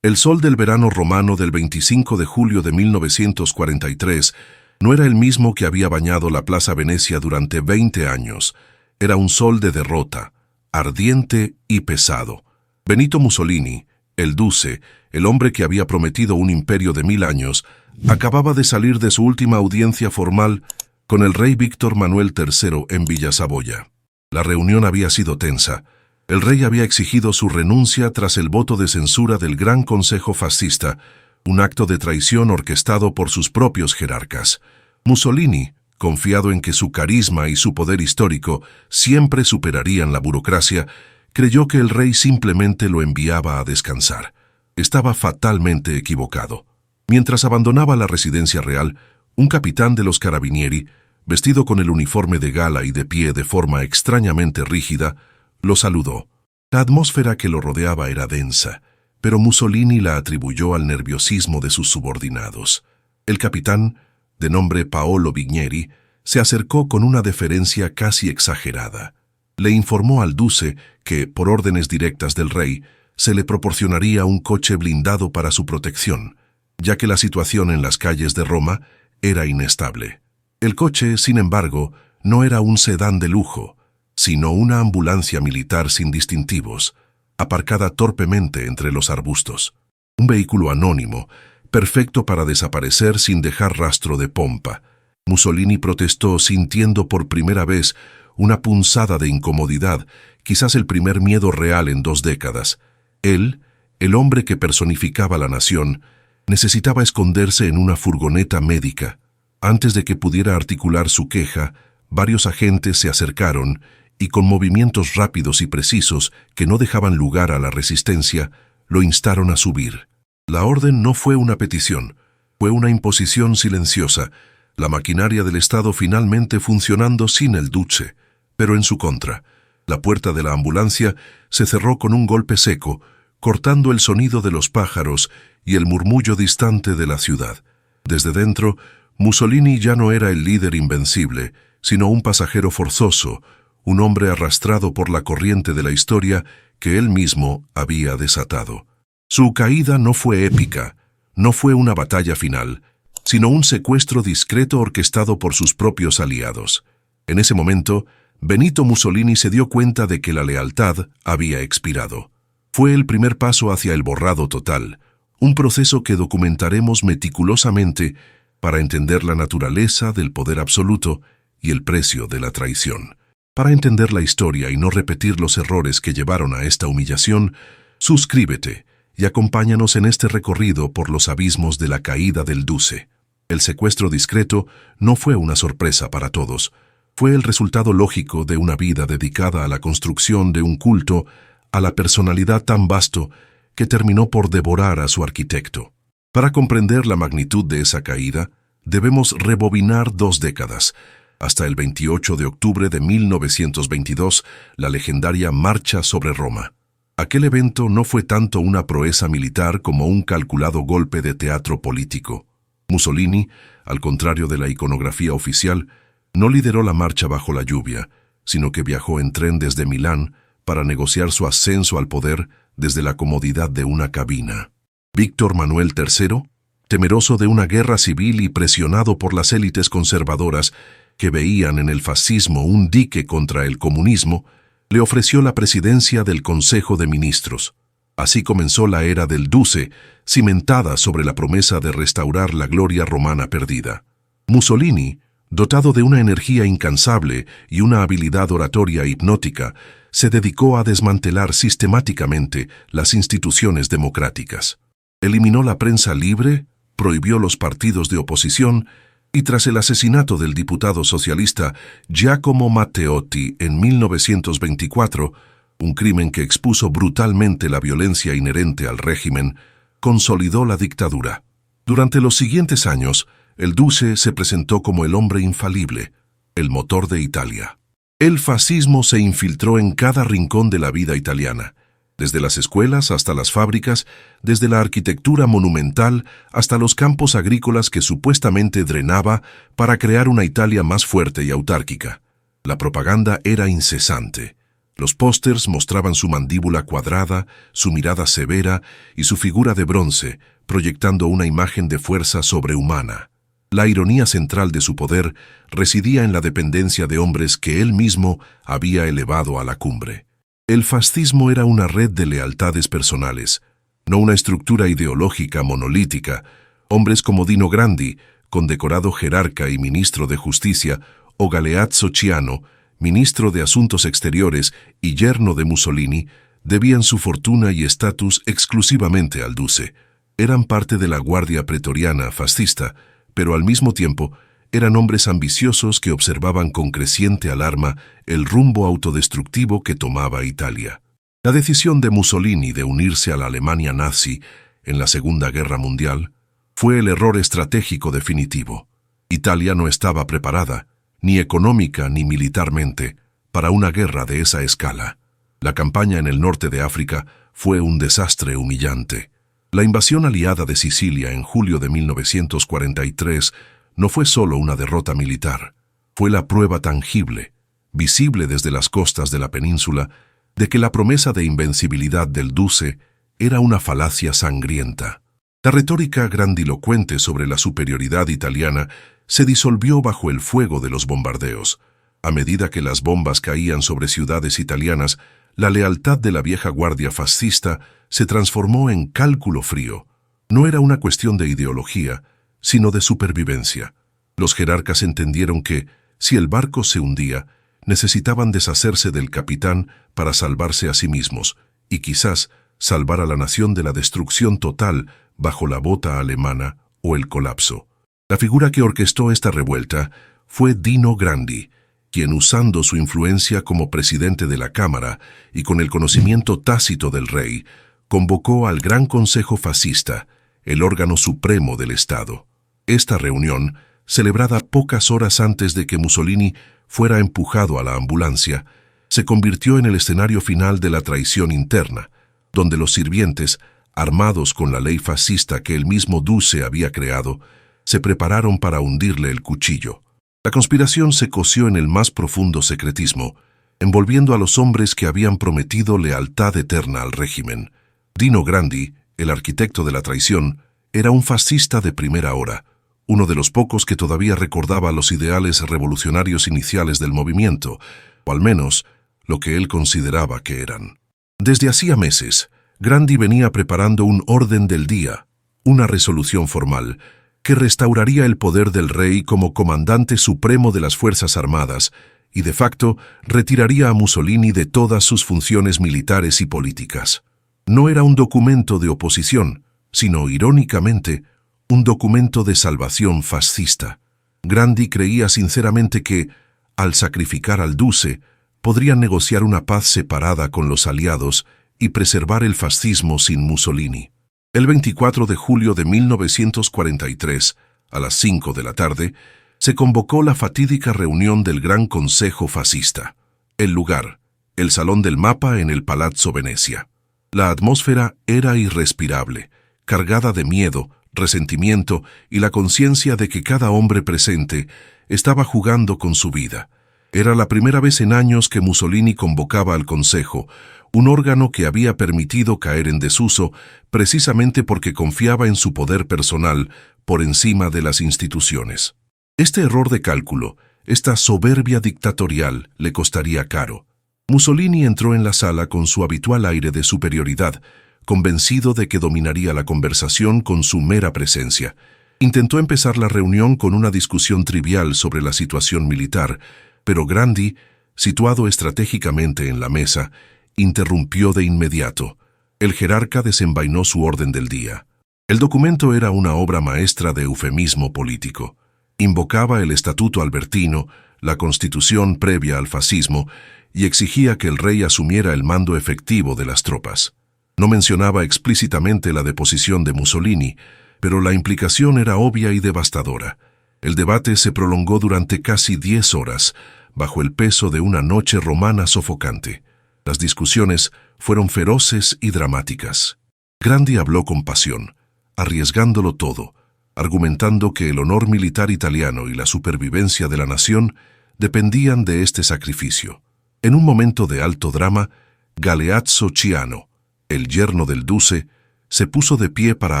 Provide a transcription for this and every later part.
El sol del verano romano del 25 de julio de 1943 no era el mismo que había bañado la Plaza Venecia durante 20 años. Era un sol de derrota, ardiente y pesado. Benito Mussolini, el Duce, el hombre que había prometido un imperio de 1000 años, acababa de salir de su última audiencia formal con el rey Víctor Manuel III en Villa Saboya. La reunión había sido tensa. El rey había exigido su renuncia tras el voto de censura del Gran Consejo Fascista, un acto de traición orquestado por sus propios jerarcas. Mussolini, confiado en que su carisma y su poder histórico siempre superarían la burocracia, creyó que el rey simplemente lo enviaba a descansar. Estaba fatalmente equivocado. Mientras abandonaba la residencia real, un capitán de los Carabinieri, vestido con el uniforme de gala y de pie de forma extrañamente rígida, lo saludó. La atmósfera que lo rodeaba era densa, pero Mussolini la atribuyó al nerviosismo de sus subordinados. El capitán, de nombre Paolo Vigneri, se acercó con una deferencia casi exagerada. Le informó al Duce que, por órdenes directas del rey, se le proporcionaría un coche blindado para su protección, ya que la situación en las calles de Roma era inestable. El coche, sin embargo, no era un sedán de lujo, sino una ambulancia militar sin distintivos, aparcada torpemente entre los arbustos. Un vehículo anónimo, perfecto para desaparecer sin dejar rastro de pompa. Mussolini protestó sintiendo por primera vez una punzada de incomodidad, quizás el primer miedo real en 2 décadas. Él, el hombre que personificaba la nación, necesitaba esconderse en una furgoneta médica. Antes de que pudiera articular su queja, varios agentes se acercaron y con movimientos rápidos y precisos que no dejaban lugar a la resistencia, lo instaron a subir. La orden no fue una petición, fue una imposición silenciosa, la maquinaria del Estado finalmente funcionando sin el Duce, pero en su contra. La puerta de la ambulancia se cerró con un golpe seco, cortando el sonido de los pájaros y el murmullo distante de la ciudad. Desde dentro, Mussolini ya no era el líder invencible, sino un pasajero forzoso, un hombre arrastrado por la corriente de la historia que él mismo había desatado. Su caída no fue épica, no fue una batalla final, sino un secuestro discreto orquestado por sus propios aliados. En ese momento, Benito Mussolini se dio cuenta de que la lealtad había expirado. Fue el primer paso hacia el borrado total, un proceso que documentaremos meticulosamente para entender la naturaleza del poder absoluto y el precio de la traición. Para entender la historia y no repetir los errores que llevaron a esta humillación, suscríbete y acompáñanos en este recorrido por los abismos de la caída del Duce. El secuestro discreto no fue una sorpresa para todos, fue el resultado lógico de una vida dedicada a la construcción de un culto a la personalidad tan vasto que terminó por devorar a su arquitecto. Para comprender la magnitud de esa caída, debemos rebobinar 2 décadas, hasta el 28 de octubre de 1922, la legendaria Marcha sobre Roma. Aquel evento no fue tanto una proeza militar como un calculado golpe de teatro político. Mussolini, al contrario de la iconografía oficial, no lideró la marcha bajo la lluvia, sino que viajó en tren desde Milán para negociar su ascenso al poder desde la comodidad de una cabina. Víctor Manuel III, temeroso de una guerra civil y presionado por las élites conservadoras que veían en el fascismo un dique contra el comunismo, le ofreció la presidencia del Consejo de Ministros. Así comenzó la era del Duce, cimentada sobre la promesa de restaurar la gloria romana perdida. Mussolini, dotado de una energía incansable y una habilidad oratoria hipnótica, se dedicó a desmantelar sistemáticamente las instituciones democráticas. Eliminó la prensa libre, prohibió los partidos de oposición y tras el asesinato del diputado socialista Giacomo Matteotti en 1924, un crimen que expuso brutalmente la violencia inherente al régimen, consolidó la dictadura. Durante los siguientes años, el Duce se presentó como el hombre infalible, el motor de Italia. El fascismo se infiltró en cada rincón de la vida italiana, desde las escuelas hasta las fábricas, desde la arquitectura monumental hasta los campos agrícolas que supuestamente drenaba para crear una Italia más fuerte y autárquica. La propaganda era incesante. Los pósters mostraban su mandíbula cuadrada, su mirada severa y su figura de bronce, proyectando una imagen de fuerza sobrehumana. La ironía central de su poder residía en la dependencia de hombres que él mismo había elevado a la cumbre. El fascismo era una red de lealtades personales, no una estructura ideológica monolítica. Hombres como Dino Grandi, condecorado jerarca y ministro de Justicia, o Galeazzo Ciano, ministro de Asuntos Exteriores y yerno de Mussolini, debían su fortuna y estatus exclusivamente al Duce. Eran parte de la Guardia Pretoriana fascista, pero al mismo tiempo eran hombres ambiciosos que observaban con creciente alarma el rumbo autodestructivo que tomaba Italia. La decisión de Mussolini de unirse a la Alemania nazi en la Segunda Guerra Mundial fue el error estratégico definitivo. Italia no estaba preparada, ni económica ni militarmente, para una guerra de esa escala. La campaña en el norte de África fue un desastre humillante. La invasión aliada de Sicilia en julio de 1943 no fue solo una derrota militar, fue la prueba tangible, visible desde las costas de la península, de que la promesa de invencibilidad del Duce era una falacia sangrienta. La retórica grandilocuente sobre la superioridad italiana se disolvió bajo el fuego de los bombardeos. A medida que las bombas caían sobre ciudades italianas, la lealtad de la vieja guardia fascista se transformó en cálculo frío. No era una cuestión de ideología, sino de supervivencia. Los jerarcas entendieron que, si el barco se hundía, necesitaban deshacerse del capitán para salvarse a sí mismos, y quizás salvar a la nación de la destrucción total bajo la bota alemana o el colapso. La figura que orquestó esta revuelta fue Dino Grandi, quien, usando su influencia como presidente de la Cámara y con el conocimiento tácito del rey, convocó al Gran Consejo Fascista, el órgano supremo del Estado. Esta reunión, celebrada pocas horas antes de que Mussolini fuera empujado a la ambulancia, se convirtió en el escenario final de la traición interna, donde los sirvientes, armados con la ley fascista que el mismo Duce había creado, se prepararon para hundirle el cuchillo. La conspiración se coció en el más profundo secretismo, envolviendo a los hombres que habían prometido lealtad eterna al régimen. Dino Grandi, el arquitecto de la traición, era un fascista de primera hora, uno de los pocos que todavía recordaba los ideales revolucionarios iniciales del movimiento, o al menos lo que él consideraba que eran. Desde hacía meses, Grandi venía preparando un orden del día, una resolución formal, que restauraría el poder del rey como comandante supremo de las Fuerzas Armadas y, de facto, retiraría a Mussolini de todas sus funciones militares y políticas. No era un documento de oposición, sino, irónicamente, un documento de salvación fascista. Grandi creía sinceramente que, al sacrificar al Duce, podrían negociar una paz separada con los aliados y preservar el fascismo sin Mussolini. El 24 de julio de 1943, a las 5 de la tarde, se convocó la fatídica reunión del Gran Consejo Fascista. El lugar, el Salón del Mapa en el Palazzo Venezia. La atmósfera era irrespirable, cargada de miedo, resentimiento y la conciencia de que cada hombre presente estaba jugando con su vida. Era la primera vez en años que Mussolini convocaba al Consejo, un órgano que había permitido caer en desuso precisamente porque confiaba en su poder personal por encima de las instituciones. Este error de cálculo, esta soberbia dictatorial, le costaría caro. Mussolini entró en la sala con su habitual aire de superioridad, convencido de que dominaría la conversación con su mera presencia. Intentó empezar la reunión con una discusión trivial sobre la situación militar, pero Grandi, situado estratégicamente en la mesa, interrumpió de inmediato. El jerarca desenvainó su orden del día. El documento era una obra maestra de eufemismo político. Invocaba el Estatuto Albertino, la Constitución previa al fascismo, y exigía que el rey asumiera el mando efectivo de las tropas. No mencionaba explícitamente la deposición de Mussolini, pero la implicación era obvia y devastadora. El debate se prolongó durante casi 10 horas, bajo el peso de una noche romana sofocante. Las discusiones fueron feroces y dramáticas. Grandi habló con pasión, arriesgándolo todo, argumentando que el honor militar italiano y la supervivencia de la nación dependían de este sacrificio. En un momento de alto drama, Galeazzo Ciano, el yerno del duce, se puso de pie para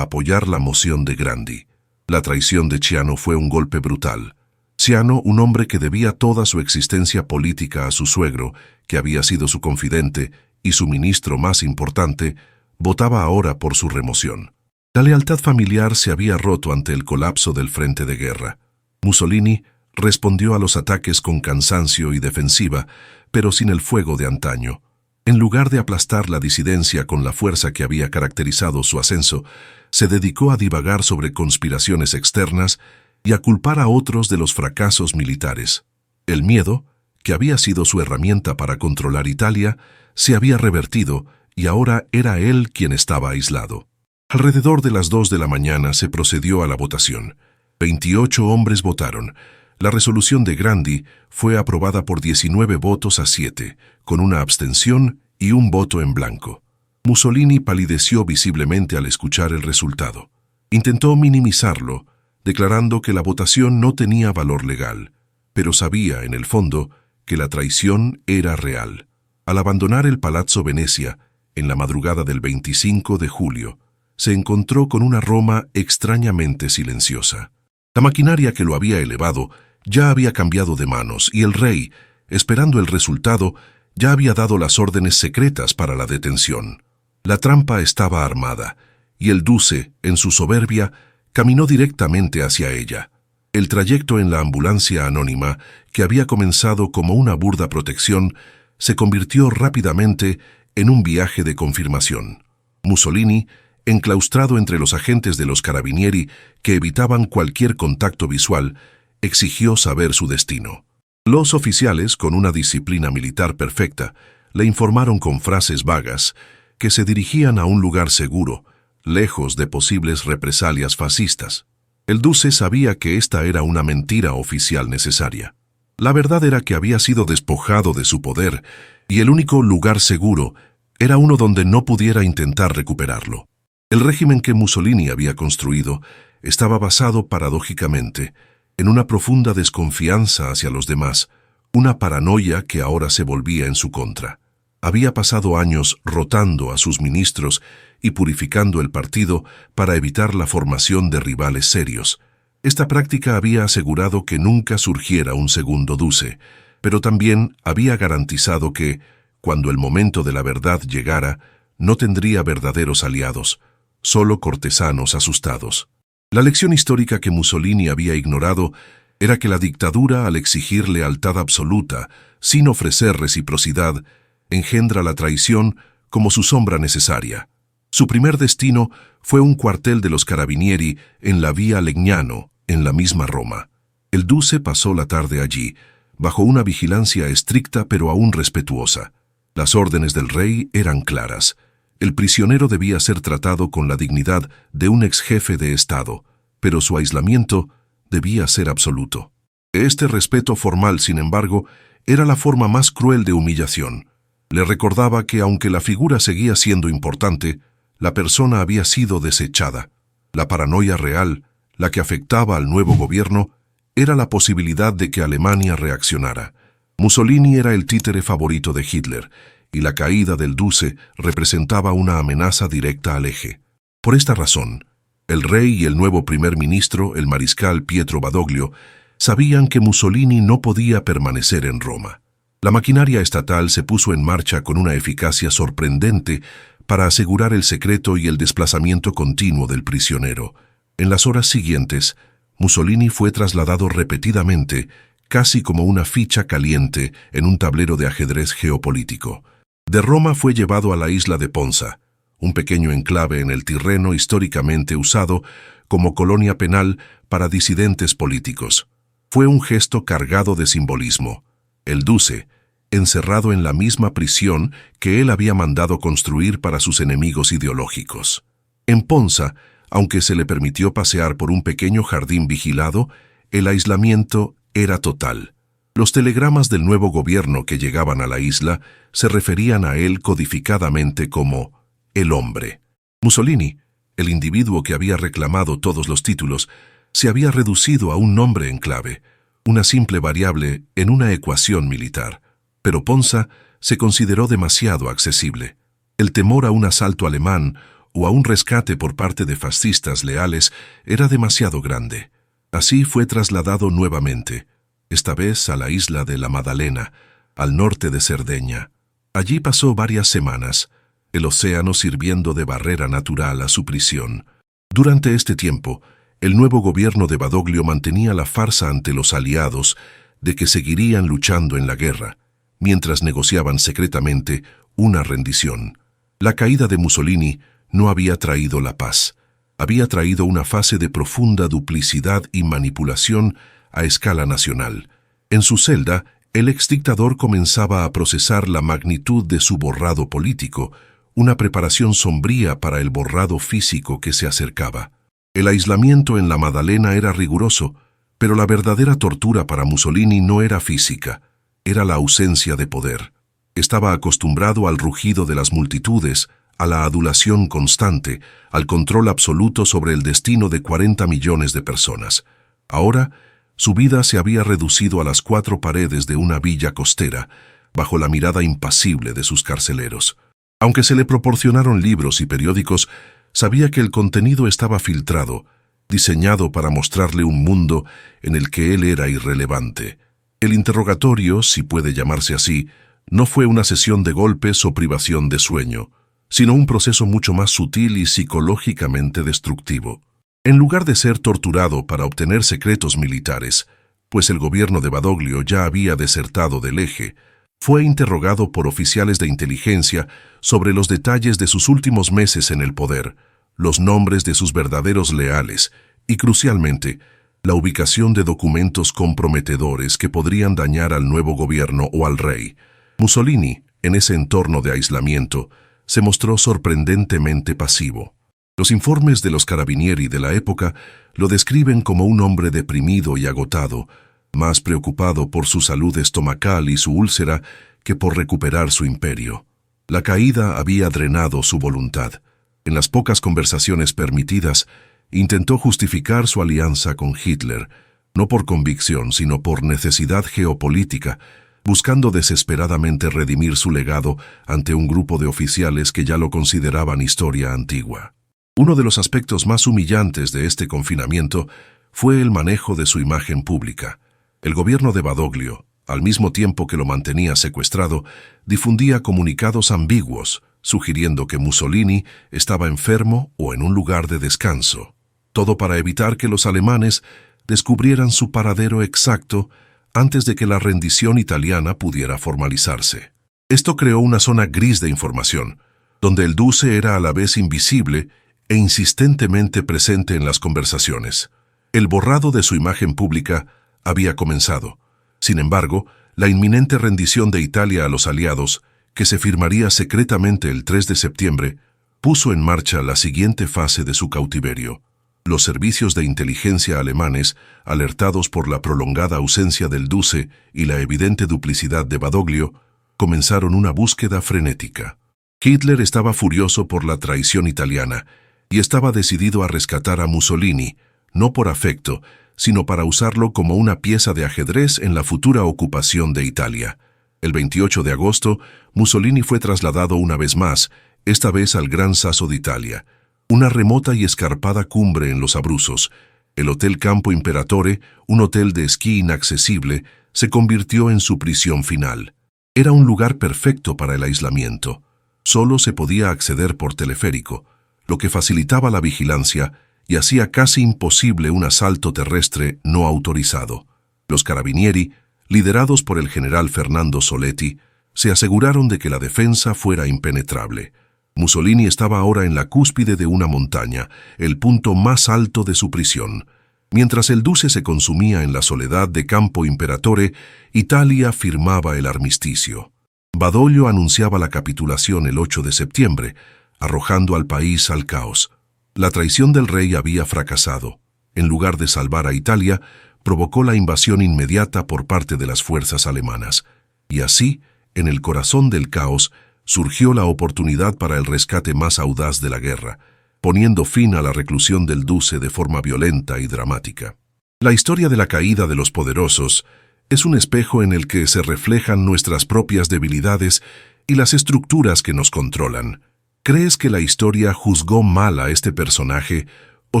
apoyar la moción de Grandi. La traición de Ciano fue un golpe brutal. Ciano, un hombre que debía toda su existencia política a su suegro, que había sido su confidente y su ministro más importante, votaba ahora por su remoción. La lealtad familiar se había roto ante el colapso del frente de guerra. Mussolini respondió a los ataques con cansancio y defensiva, pero sin el fuego de antaño. En lugar de aplastar la disidencia con la fuerza que había caracterizado su ascenso, se dedicó a divagar sobre conspiraciones externas y a culpar a otros de los fracasos militares. El miedo, que había sido su herramienta para controlar Italia, se había revertido y ahora era él quien estaba aislado. Alrededor de las 2 de la mañana se procedió a la votación. 28 hombres votaron. La resolución de Grandi fue aprobada por 19 votos a 7, con una abstención y un voto en blanco. Mussolini palideció visiblemente al escuchar el resultado. Intentó minimizarlo, declarando que la votación no tenía valor legal, pero sabía, en el fondo, que la traición era real. Al abandonar el Palazzo Venezia, en la madrugada del 25 de julio, se encontró con una Roma extrañamente silenciosa. La maquinaria que lo había elevado ya había cambiado de manos y el rey, esperando el resultado, ya había dado las órdenes secretas para la detención. La trampa estaba armada, y el duce, en su soberbia, caminó directamente hacia ella. El trayecto en la ambulancia anónima, que había comenzado como una burda protección, se convirtió rápidamente en un viaje de confirmación. Mussolini, enclaustrado entre los agentes de los carabinieri que evitaban cualquier contacto visual, exigió saber su destino. Los oficiales, con una disciplina militar perfecta, le informaron con frases vagas que se dirigían a un lugar seguro, lejos de posibles represalias fascistas. El duce sabía que esta era una mentira oficial necesaria. La verdad era que había sido despojado de su poder y el único lugar seguro era uno donde no pudiera intentar recuperarlo. El régimen que Mussolini había construido estaba basado paradójicamente en una profunda desconfianza hacia los demás, una paranoia que ahora se volvía en su contra. Había pasado años rotando a sus ministros y purificando el partido para evitar la formación de rivales serios. Esta práctica había asegurado que nunca surgiera un segundo duce, pero también había garantizado que, cuando el momento de la verdad llegara, no tendría verdaderos aliados, solo cortesanos asustados. La lección histórica que Mussolini había ignorado era que la dictadura, al exigir lealtad absoluta, sin ofrecer reciprocidad, engendra la traición como su sombra necesaria. Su primer destino fue un cuartel de los carabinieri en la Vía Legnano, en la misma Roma. El duce pasó la tarde allí, bajo una vigilancia estricta pero aún respetuosa. Las órdenes del rey eran claras. El prisionero debía ser tratado con la dignidad de un ex jefe de Estado, pero su aislamiento debía ser absoluto. Este respeto formal, sin embargo, era la forma más cruel de humillación. Le recordaba que, aunque la figura seguía siendo importante, la persona había sido desechada. La paranoia real, la que afectaba al nuevo gobierno, era la posibilidad de que Alemania reaccionara. Mussolini era el títere favorito de Hitler, y la caída del duce representaba una amenaza directa al eje. Por esta razón, el rey y el nuevo primer ministro, el mariscal Pietro Badoglio, sabían que Mussolini no podía permanecer en Roma. La maquinaria estatal se puso en marcha con una eficacia sorprendente para asegurar el secreto y el desplazamiento continuo del prisionero. En las horas siguientes, Mussolini fue trasladado repetidamente, casi como una ficha caliente en un tablero de ajedrez geopolítico. De Roma fue llevado a la isla de Ponza, un pequeño enclave en el Tirreno históricamente usado como colonia penal para disidentes políticos. Fue un gesto cargado de simbolismo. El duce, encerrado en la misma prisión que él había mandado construir para sus enemigos ideológicos. En Ponza, aunque se le permitió pasear por un pequeño jardín vigilado, el aislamiento era total. Los telegramas del nuevo gobierno que llegaban a la isla se referían a él codificadamente como el hombre. Mussolini, el individuo que había reclamado todos los títulos, se había reducido a un nombre en clave, una simple variable en una ecuación militar. Pero Ponza se consideró demasiado accesible. El temor a un asalto alemán o a un rescate por parte de fascistas leales era demasiado grande. Así fue trasladado nuevamente, esta vez a la isla de la Madalena, al norte de Cerdeña. Allí pasó varias semanas, el océano sirviendo de barrera natural a su prisión. Durante este tiempo, el nuevo gobierno de Badoglio mantenía la farsa ante los aliados de que seguirían luchando en la guerra, mientras negociaban secretamente una rendición. La caída de Mussolini no había traído la paz, había traído una fase de profunda duplicidad y manipulación a escala nacional. En su celda, el exdictador comenzaba a procesar la magnitud de su borrado político, una preparación sombría para el borrado físico que se acercaba. El aislamiento en la Madalena era riguroso, pero la verdadera tortura para Mussolini no era física, era la ausencia de poder. Estaba acostumbrado al rugido de las multitudes, a la adulación constante, al control absoluto sobre el destino de 40 millones de personas. Ahora, su vida se había reducido a las 4 paredes de una villa costera, bajo la mirada impasible de sus carceleros. Aunque se le proporcionaron libros y periódicos, sabía que el contenido estaba filtrado, diseñado para mostrarle un mundo en el que él era irrelevante. El interrogatorio, si puede llamarse así, no fue una sesión de golpes o privación de sueño, sino un proceso mucho más sutil y psicológicamente destructivo. En lugar de ser torturado para obtener secretos militares, pues el gobierno de Badoglio ya había desertado del eje, fue interrogado por oficiales de inteligencia sobre los detalles de sus últimos meses en el poder, los nombres de sus verdaderos leales y, crucialmente, la ubicación de documentos comprometedores que podrían dañar al nuevo gobierno o al rey. Mussolini, en ese entorno de aislamiento, se mostró sorprendentemente pasivo. Los informes de los carabinieri de la época lo describen como un hombre deprimido y agotado, más preocupado por su salud estomacal y su úlcera que por recuperar su imperio. La caída había drenado su voluntad. En las pocas conversaciones permitidas, intentó justificar su alianza con Hitler, no por convicción, sino por necesidad geopolítica, buscando desesperadamente redimir su legado ante un grupo de oficiales que ya lo consideraban historia antigua. Uno de los aspectos más humillantes de este confinamiento fue el manejo de su imagen pública. El gobierno de Badoglio, al mismo tiempo que lo mantenía secuestrado, difundía comunicados ambiguos, sugiriendo que Mussolini estaba enfermo o en un lugar de descanso. Todo para evitar que los alemanes descubrieran su paradero exacto antes de que la rendición italiana pudiera formalizarse. Esto creó una zona gris de información, donde el Duce era a la vez invisible e insistentemente presente en las conversaciones. El borrado de su imagen pública había comenzado. Sin embargo, la inminente rendición de Italia a los aliados, que se firmaría secretamente el 3 de septiembre, puso en marcha la siguiente fase de su cautiverio. Los servicios de inteligencia alemanes, alertados por la prolongada ausencia del Duce y la evidente duplicidad de Badoglio, comenzaron una búsqueda frenética. Hitler estaba furioso por la traición italiana y estaba decidido a rescatar a Mussolini, no por afecto, sino para usarlo como una pieza de ajedrez en la futura ocupación de Italia. El 28 de agosto, Mussolini fue trasladado una vez más, esta vez al Gran Sasso d'Italia, una remota y escarpada cumbre en los Abruzos. El Hotel Campo Imperatore, un hotel de esquí inaccesible, se convirtió en su prisión final. Era un lugar perfecto para el aislamiento. Solo se podía acceder por teleférico, lo que facilitaba la vigilancia y hacía casi imposible un asalto terrestre no autorizado. Los carabinieri, liderados por el general Fernando Soletti, se aseguraron de que la defensa fuera impenetrable. Mussolini estaba ahora en la cúspide de una montaña, el punto más alto de su prisión. Mientras el Duce se consumía en la soledad de Campo Imperatore, Italia firmaba el armisticio. Badoglio anunciaba la capitulación el 8 de septiembre, arrojando al país al caos. La traición del rey había fracasado. En lugar de salvar a Italia, provocó la invasión inmediata por parte de las fuerzas alemanas. Y así, en el corazón del caos, surgió la oportunidad para el rescate más audaz de la guerra, poniendo fin a la reclusión del Duce de forma violenta y dramática. La historia de la caída de los poderosos Es un espejo en el que se reflejan nuestras propias debilidades y las estructuras que nos controlan. ¿Crees que la historia juzgó mal a este personaje o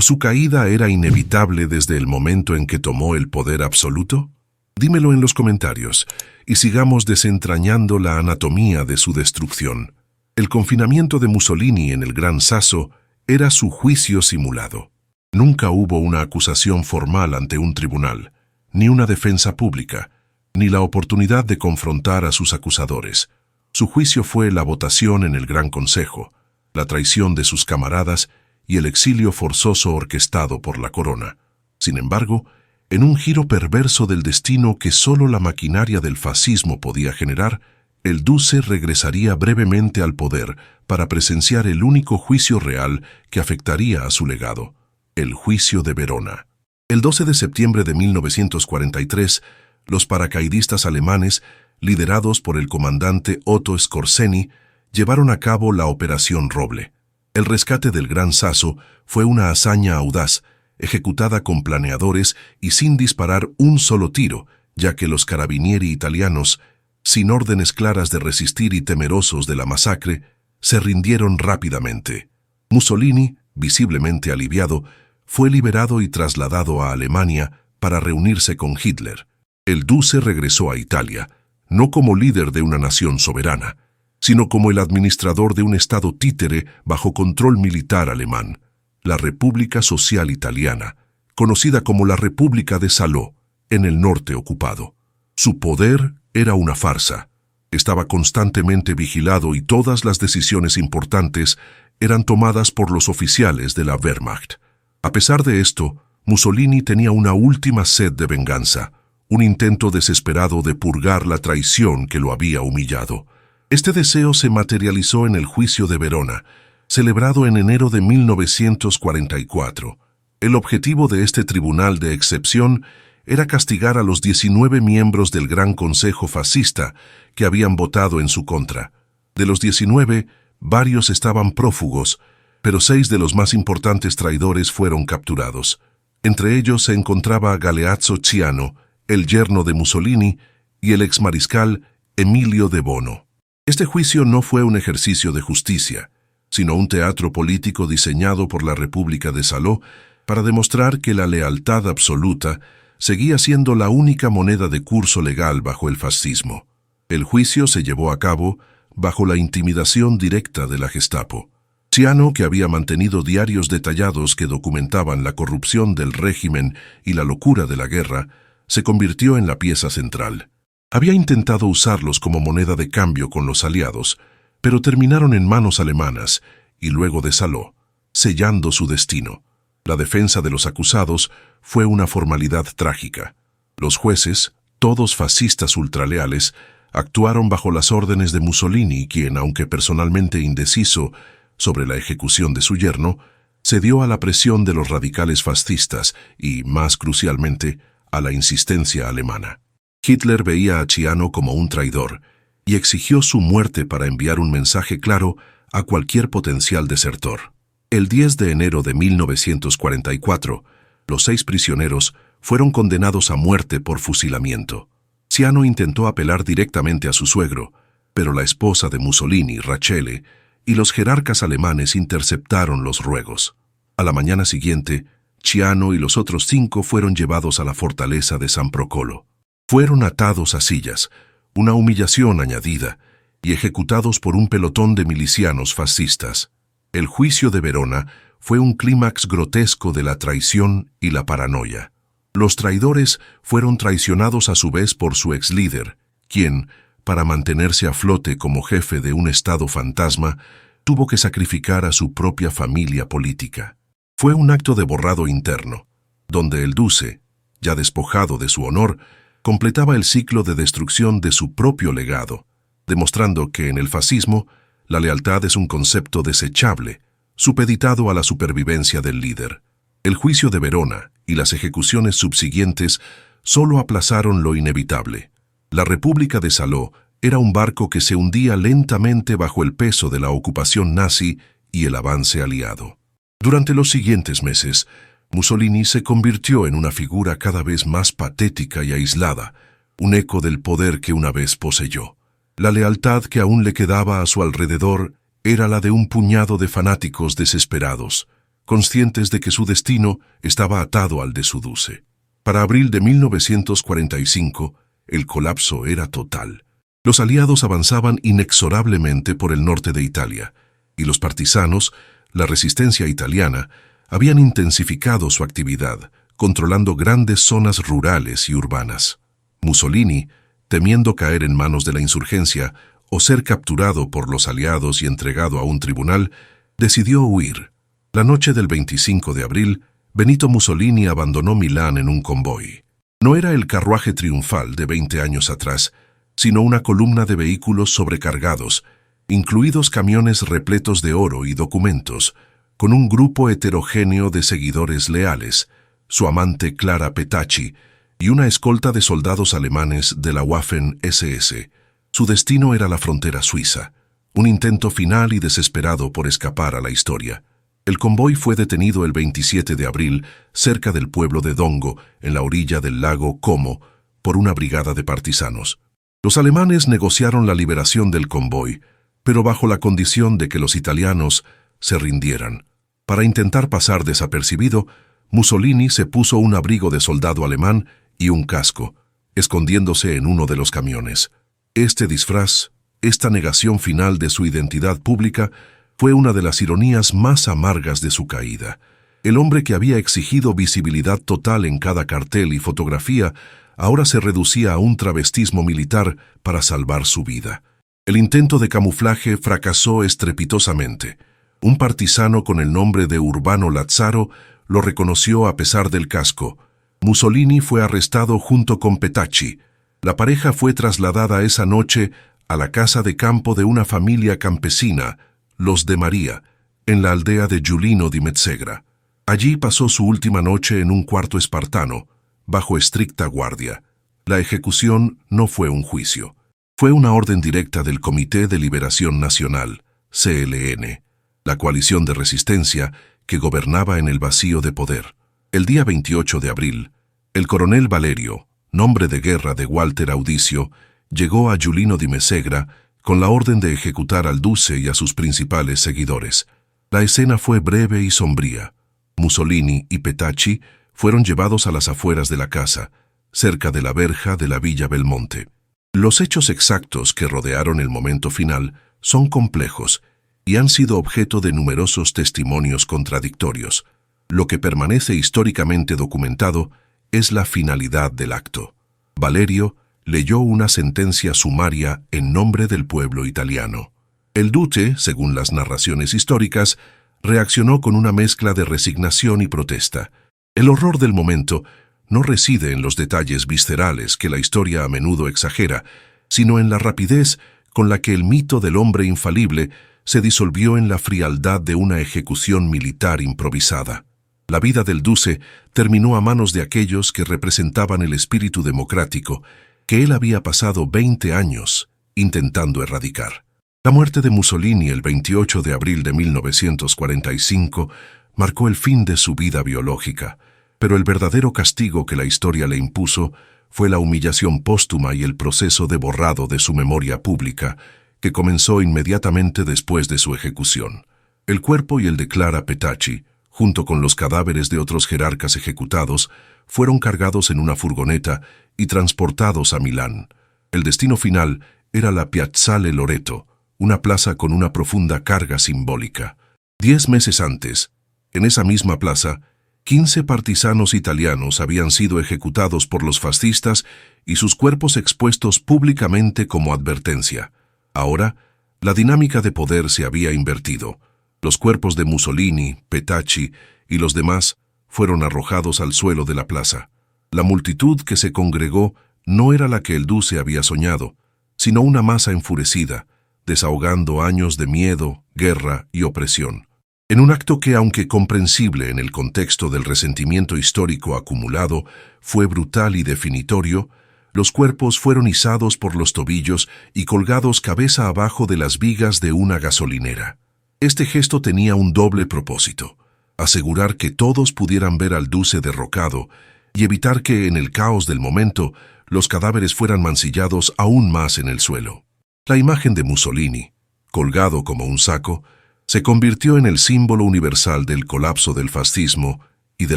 su caída era inevitable desde el momento en que tomó el poder absoluto? Dímelo en los comentarios y sigamos desentrañando la anatomía de su destrucción. El confinamiento de Mussolini en el Gran Sasso era su juicio simulado. Nunca hubo una acusación formal ante un tribunal, ni una defensa pública, ni la oportunidad de confrontar a sus acusadores. Su juicio fue la votación en el Gran Consejo, la traición de sus camaradas y el exilio forzoso orquestado por la corona. Sin embargo, en un giro perverso del destino que solo la maquinaria del fascismo podía generar, el Duce regresaría brevemente al poder para presenciar el único juicio real que afectaría a su legado, el juicio de Verona. El 12 de septiembre de 1943, los paracaidistas alemanes, liderados por el comandante Otto Skorzeny, llevaron a cabo la Operación Roble. El rescate del Gran Sasso fue una hazaña audaz, ejecutada con planeadores y sin disparar un solo tiro, ya que los carabinieri italianos, sin órdenes claras de resistir y temerosos de la masacre, se rindieron rápidamente. Mussolini, visiblemente aliviado, fue liberado y trasladado a Alemania para reunirse con Hitler. El Duce regresó a Italia, no como líder de una nación soberana, sino como el administrador de un estado títere bajo control militar alemán, la República Social Italiana, conocida como la República de Salò, en el norte ocupado. Su poder era una farsa. Estaba constantemente vigilado y todas las decisiones importantes eran tomadas por los oficiales de la Wehrmacht. A pesar de esto, Mussolini tenía una última sed de venganza, un intento desesperado de purgar la traición que lo había humillado. Este deseo se materializó en el juicio de Verona, celebrado en enero de 1944. El objetivo de este tribunal de excepción era castigar a los 19 miembros del Gran Consejo fascista que habían votado en su contra. De los 19, varios estaban prófugos, pero 6 de los más importantes traidores fueron capturados. Entre ellos se encontraba Galeazzo Ciano, el yerno de Mussolini, y el exmariscal Emilio de Bono. Este juicio no fue un ejercicio de justicia, sino un teatro político diseñado por la República de Salò para demostrar que la lealtad absoluta seguía siendo la única moneda de curso legal bajo el fascismo. El juicio se llevó a cabo bajo la intimidación directa de la Gestapo. Ciano, que había mantenido diarios detallados que documentaban la corrupción del régimen y la locura de la guerra, se convirtió en la pieza central. Había intentado usarlos como moneda de cambio con los aliados, pero terminaron en manos alemanas y luego de Salò, sellando su destino. La defensa de los acusados fue una formalidad trágica. Los jueces, todos fascistas ultraleales, actuaron bajo las órdenes de Mussolini, quien, aunque personalmente indeciso sobre la ejecución de su yerno, cedió a la presión de los radicales fascistas y, más crucialmente, a la insistencia alemana. Hitler veía a Ciano como un traidor y exigió su muerte para enviar un mensaje claro a cualquier potencial desertor. El 10 de enero de 1944, los 6 prisioneros fueron condenados a muerte por fusilamiento. Ciano intentó apelar directamente a su suegro, pero la esposa de Mussolini, Rachele, y los jerarcas alemanes interceptaron los ruegos. A la mañana siguiente, Ciano y los otros 5 fueron llevados a la fortaleza de San Procolo. Fueron atados a sillas, una humillación añadida, y ejecutados por un pelotón de milicianos fascistas. El juicio de Verona fue un clímax grotesco de la traición y la paranoia. Los traidores fueron traicionados a su vez por su exlíder, quien, para mantenerse a flote como jefe de un estado fantasma, tuvo que sacrificar a su propia familia política. Fue un acto de borrado interno, donde el Duce, ya despojado de su honor, completaba el ciclo de destrucción de su propio legado, demostrando que en el fascismo la lealtad es un concepto desechable, supeditado a la supervivencia del líder. El juicio de Verona y las ejecuciones subsiguientes solo aplazaron lo inevitable. La República de Salò era un barco que se hundía lentamente bajo el peso de la ocupación nazi y el avance aliado. Durante los siguientes meses, Mussolini se convirtió en una figura cada vez más patética y aislada, un eco del poder que una vez poseyó. La lealtad que aún le quedaba a su alrededor era la de un puñado de fanáticos desesperados, conscientes de que su destino estaba atado al de su Duce. Para abril de 1945, el colapso era total. Los aliados avanzaban inexorablemente por el norte de Italia, y los partisanos, la resistencia italiana, habían intensificado su actividad, controlando grandes zonas rurales y urbanas. Mussolini, temiendo caer en manos de la insurgencia o ser capturado por los aliados y entregado a un tribunal, decidió huir. La noche del 25 de abril, Benito Mussolini abandonó Milán en un convoy. No era el carruaje triunfal de 20 años atrás, sino una columna de vehículos sobrecargados, incluidos camiones repletos de oro y documentos, con un grupo heterogéneo de seguidores leales, su amante Clara Petacci y una escolta de soldados alemanes de la Waffen-SS. Su destino era la frontera suiza, un intento final y desesperado por escapar a la historia. El convoy fue detenido el 27 de abril cerca del pueblo de Dongo, en la orilla del lago Como, por una brigada de partisanos. Los alemanes negociaron la liberación del convoy, pero bajo la condición de que los italianos se rindieran. Para intentar pasar desapercibido, Mussolini se puso un abrigo de soldado alemán y un casco, escondiéndose en uno de los camiones. Este disfraz, esta negación final de su identidad pública, fue una de las ironías más amargas de su caída. El hombre que había exigido visibilidad total en cada cartel y fotografía, ahora se reducía a un travestismo militar para salvar su vida. El intento de camuflaje fracasó estrepitosamente. Un partisano con el nombre de Urbano Lazzaro lo reconoció a pesar del casco. Mussolini fue arrestado junto con Petacci. La pareja fue trasladada esa noche a la casa de campo de una familia campesina, los de María, en la aldea de Giulino di Mezzegra. Allí pasó su última noche en un cuarto espartano, bajo estricta guardia. La ejecución no fue un juicio. Fue una orden directa del Comité de Liberación Nacional, CLN, la coalición de resistencia que gobernaba en el vacío de poder. El día 28 de abril, el coronel Valerio, nombre de guerra de Walter Audicio, llegó a Giulino di Mezzegra con la orden de ejecutar al Duce y a sus principales seguidores. La escena fue breve y sombría. Mussolini y Petacci fueron llevados a las afueras de la casa, cerca de la verja de la Villa Belmonte. Los hechos exactos que rodearon el momento final son complejos y han sido objeto de numerosos testimonios contradictorios. Lo que permanece históricamente documentado es la finalidad del acto. Valerio leyó una sentencia sumaria en nombre del pueblo italiano. El duce, según las narraciones históricas, reaccionó con una mezcla de resignación y protesta. El horror del momento no reside en los detalles viscerales que la historia a menudo exagera, sino en la rapidez con la que el mito del hombre infalible se disolvió en la frialdad de una ejecución militar improvisada. La vida del duce terminó a manos de aquellos que representaban el espíritu democrático que él había pasado 20 años intentando erradicar. La muerte de Mussolini el 28 de abril de 1945 marcó el fin de su vida biológica, pero el verdadero castigo que la historia le impuso fue la humillación póstuma y el proceso de borrado de su memoria pública, que comenzó inmediatamente después de su ejecución. El cuerpo y el de Clara Petacci, junto con los cadáveres de otros jerarcas ejecutados, fueron cargados en una furgoneta y transportados a Milán. El destino final era la Piazzale Loreto, una plaza con una profunda carga simbólica. 10 meses antes, en esa misma plaza, 15 partisanos italianos habían sido ejecutados por los fascistas y sus cuerpos expuestos públicamente como advertencia. Ahora, la dinámica de poder se había invertido. Los cuerpos de Mussolini, Petacci y los demás fueron arrojados al suelo de la plaza. La multitud que se congregó no era la que el duce había soñado, sino una masa enfurecida, desahogando años de miedo, guerra y opresión. En un acto que, aunque comprensible en el contexto del resentimiento histórico acumulado, fue brutal y definitorio, los cuerpos fueron izados por los tobillos y colgados cabeza abajo de las vigas de una gasolinera. Este gesto tenía un doble propósito: asegurar que todos pudieran ver al duce derrocado y evitar que, en el caos del momento, los cadáveres fueran mancillados aún más en el suelo. La imagen de Mussolini, colgado como un saco, se convirtió en el símbolo universal del colapso del fascismo y de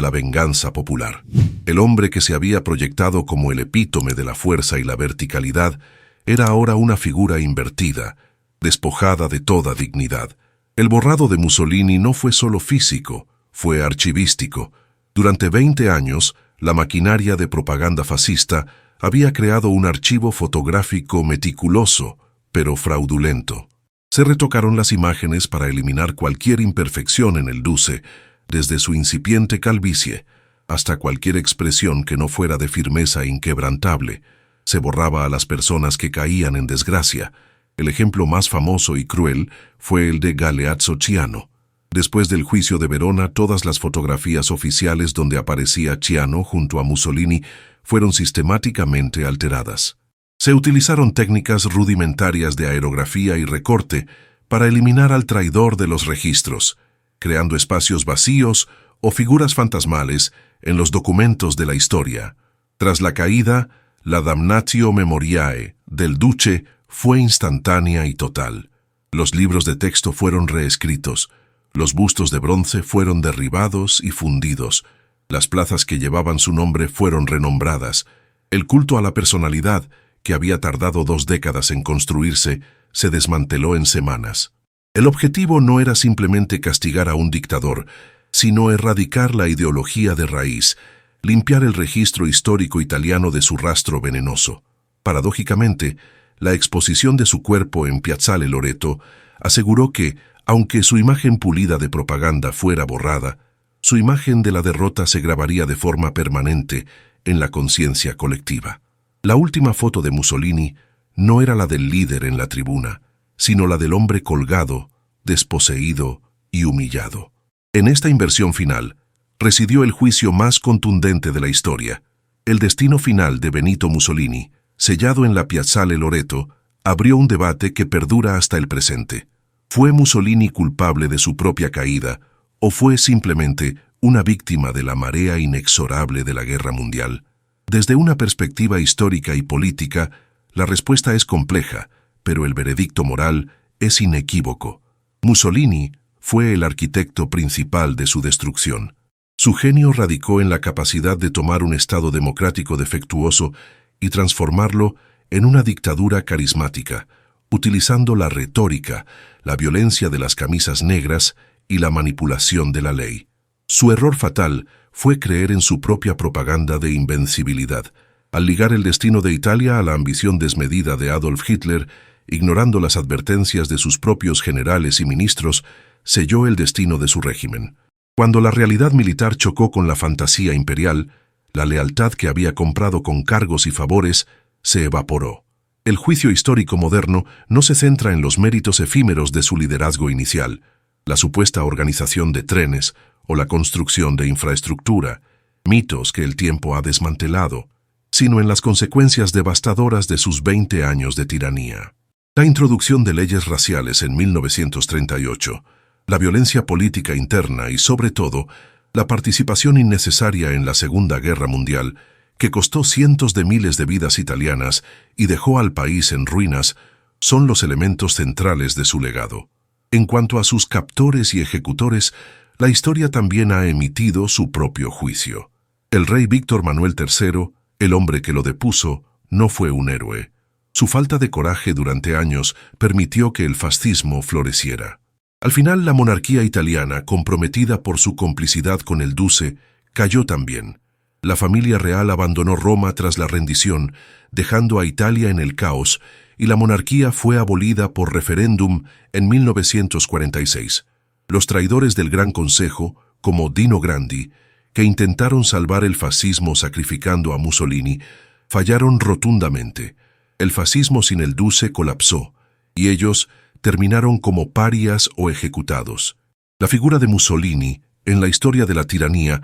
la venganza popular. El hombre que se había proyectado como el epítome de la fuerza y la verticalidad era ahora una figura invertida, despojada de toda dignidad. El borrado de Mussolini no fue solo físico, fue archivístico. Durante 20 años, la maquinaria de propaganda fascista había creado un archivo fotográfico meticuloso, pero fraudulento. Se retocaron las imágenes para eliminar cualquier imperfección en el Duce, desde su incipiente calvicie hasta cualquier expresión que no fuera de firmeza inquebrantable. Se borraba a las personas que caían en desgracia. El ejemplo más famoso y cruel fue el de Galeazzo Ciano. Después del juicio de Verona, todas las fotografías oficiales donde aparecía Ciano junto a Mussolini fueron sistemáticamente alteradas. Se utilizaron técnicas rudimentarias de aerografía y recorte para eliminar al traidor de los registros, creando espacios vacíos o figuras fantasmales en los documentos de la historia. Tras la caída, la damnatio memoriae del Duce fue instantánea y total. Los libros de texto fueron reescritos, los bustos de bronce fueron derribados y fundidos, las plazas que llevaban su nombre fueron renombradas, el culto a la personalidad, que había tardado 2 décadas en construirse, se desmanteló en semanas. El objetivo no era simplemente castigar a un dictador, sino erradicar la ideología de raíz, limpiar el registro histórico italiano de su rastro venenoso. Paradójicamente, la exposición de su cuerpo en Piazzale Loreto aseguró que, aunque su imagen pulida de propaganda fuera borrada, su imagen de la derrota se grabaría de forma permanente en la conciencia colectiva. La última foto de Mussolini no era la del líder en la tribuna, sino la del hombre colgado, desposeído y humillado. En esta inversión final residió el juicio más contundente de la historia. El destino final de Benito Mussolini, sellado en la Piazzale Loreto, abrió un debate que perdura hasta el presente. ¿Fue Mussolini culpable de su propia caída o fue simplemente una víctima de la marea inexorable de la guerra mundial? Desde una perspectiva histórica y política, la respuesta es compleja, pero el veredicto moral es inequívoco. Mussolini fue el arquitecto principal de su destrucción. Su genio radicó en la capacidad de tomar un Estado democrático defectuoso y transformarlo en una dictadura carismática, utilizando la retórica, la violencia de las camisas negras y la manipulación de la ley. Su error fatal fue creer en su propia propaganda de invencibilidad, al ligar el destino de Italia a la ambición desmedida de Adolf Hitler, ignorando las advertencias de sus propios generales y ministros, selló el destino de su régimen. Cuando la realidad militar chocó con la fantasía imperial, la lealtad que había comprado con cargos y favores se evaporó. El juicio histórico moderno no se centra en los méritos efímeros de su liderazgo inicial, la supuesta organización de trenes o la construcción de infraestructura, mitos que el tiempo ha desmantelado, sino en las consecuencias devastadoras de sus 20 años de tiranía. La introducción de leyes raciales en 1938, la violencia política interna y, sobre todo, la participación innecesaria en la Segunda Guerra Mundial, que costó cientos de miles de vidas italianas y dejó al país en ruinas, son los elementos centrales de su legado. En cuanto a sus captores y ejecutores, la historia también ha emitido su propio juicio. El rey Víctor Manuel III, el hombre que lo depuso, no fue un héroe. Su falta de coraje durante años permitió que el fascismo floreciera. Al final, la monarquía italiana, comprometida por su complicidad con el Duce, cayó también. La familia real abandonó Roma tras la rendición, dejando a Italia en el caos, y la monarquía fue abolida por referéndum en 1946. Los traidores del Gran Consejo, como Dino Grandi, que intentaron salvar el fascismo sacrificando a Mussolini, fallaron rotundamente. El fascismo sin el Duce colapsó, y ellos terminaron como parias o ejecutados. La figura de Mussolini, en la historia de la tiranía,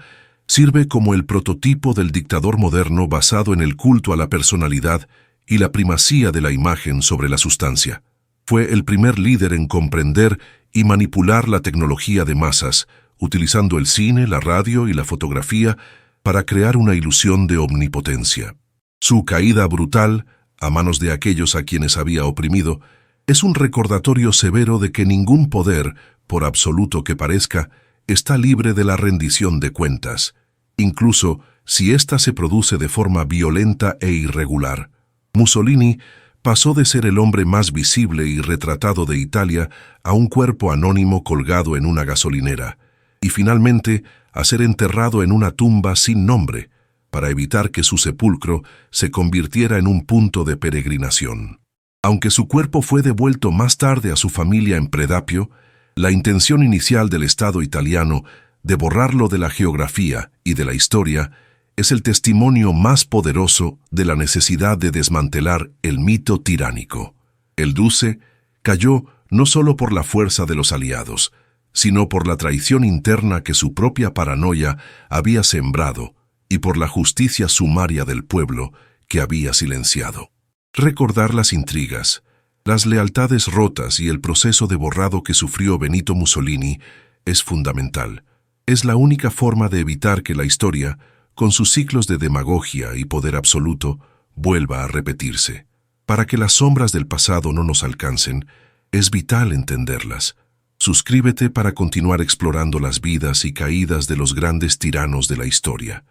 sirve como el prototipo del dictador moderno basado en el culto a la personalidad y la primacía de la imagen sobre la sustancia. Fue el primer líder en comprender y manipular la tecnología de masas, utilizando el cine, la radio y la fotografía para crear una ilusión de omnipotencia. Su caída brutal, a manos de aquellos a quienes había oprimido, es un recordatorio severo de que ningún poder, por absoluto que parezca, está libre de la rendición de cuentas, incluso si ésta se produce de forma violenta e irregular. Mussolini pasó de ser el hombre más visible y retratado de Italia a un cuerpo anónimo colgado en una gasolinera, y finalmente a ser enterrado en una tumba sin nombre, para evitar que su sepulcro se convirtiera en un punto de peregrinación. Aunque su cuerpo fue devuelto más tarde a su familia en Predapio, la intención inicial del Estado italiano de borrarlo de la geografía y de la historia es el testimonio más poderoso de la necesidad de desmantelar el mito tiránico. El Duce cayó no solo por la fuerza de los aliados, sino por la traición interna que su propia paranoia había sembrado y por la justicia sumaria del pueblo que había silenciado. Recordar las intrigas, las lealtades rotas y el proceso de borrado que sufrió Benito Mussolini es fundamental. Es la única forma de evitar que la historia, con sus ciclos de demagogia y poder absoluto, vuelva a repetirse. Para que las sombras del pasado no nos alcancen, es vital entenderlas. Suscríbete para continuar explorando las vidas y caídas de los grandes tiranos de la historia.